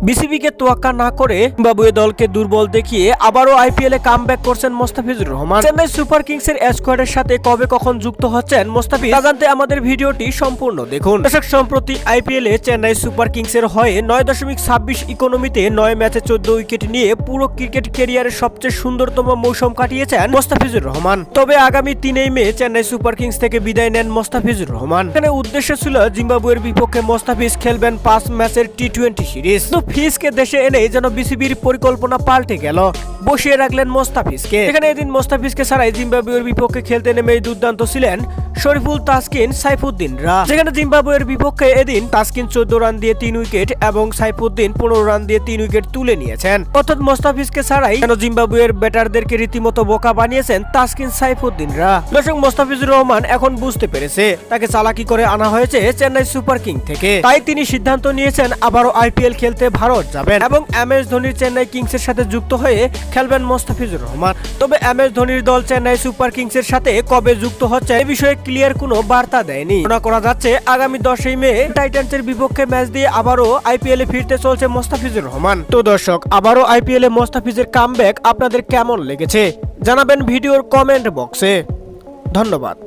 বিসিবিকে তোয়াক্কা না করে জিম্বাবুয়ে দলকে দুর্বল দেখিয়ে আবারও আইপিএলে কামব্যাক করছেন মোস্তাফিজুর রহমান। চেন্নাই সুপার কিংসের স্কোয়াডের সাথে কবে কখন যুক্ত হচ্ছেন মোস্তাফিজ তা জানতে আমাদের ভিডিওটি সম্পূর্ণ দেখুন। দর্শক, সম্প্রতি আইপিএলে চেন্নাই সুপার কিংসের হয়ে 9.26 ইকোনমিতে 9 ম্যাচে 14 উইকেট নিয়ে পুরো ক্রিকেট ক্যারিয়ারের সবচেয়ে সুন্দরতম মৌসুম কাটিয়েছেন মোস্তাফিজুর রহমান। তবে আগামী 3 মে চেন্নাই সুপার কিংস থেকে বিদায় নেন মোস্তাফিজুর রহমান। এখানে উদ্দেশ্য ছিল জিম্বাবুয়ের বিপক্ষে মোস্তাফিজ খেলবেন 5 ম্যাচের টি20 সিরিজ। তো ফিজকে দেশে এনে যেন বিসিবির পরিকল্পনা পাল্টে গেল, বসিয়ে রাখলেন মোস্তাফিজকে। এখানে এদিন মোস্তাফিজকে ছাড়াই জিম্বাবুয়ের বিপক্ষে খেলতে নেমেই দুর্দান্ত ছিলেন শরীফুল, তাসকিন, সাইফুদ্দিনরা। যেখানে জিম্বাবুয়ের বিপক্ষে এদিন তাসকিন 14 রান দিয়ে 3 উইকেট এবং সাইফুদ্দিন 15 রান দিয়ে 3 উইকেট তুলে নিয়েছেন। অর্থাৎ মোস্তাফিজকে ছাড়াই কেন জিম্বাবুয়ের ব্যাটারদেরকে রীতিমতো বোকা বানিয়েছেন তাসকিন, সাইফুদ্দিনরা। দর্শক, মোস্তাফিজুর রহমান এখন বুঝতে পেরেছে তাকে চালাকি করে আনা হয়েছে চেন্নাই সুপার কিং থেকে। তাই তিনি সিদ্ধান্ত নিয়েছেন আবারও আইপিএল খেলতে ভারত যাবেন এবং MS ধোনির চেন্নাই কিংসের সাথে যুক্ত হয়ে খেলবেন মোস্তাফিজুর রহমান। তবে MS ধোনির দল চেন্নাই সুপার কিংসের সাথে কবে যুক্ত হচ্ছে এ বিষয়ে ক্লিয়ার কোনো বার্তা দেয়নি। মনে করা যাচ্ছে আগামী 10 মে টাইটান্সের বিপক্ষে ম্যাচ দিয়ে আবারও আইপিএল এ ফিরতে চলছে মোস্তাফিজুর রহমান। তো দর্শক, আবারও আইপিএল এ মোস্তাফিজের কামব্যাক আপনাদের কেমন লেগেছে জানাবেন ভিডিওর কমেন্ট বক্সে। ধন্যবাদ।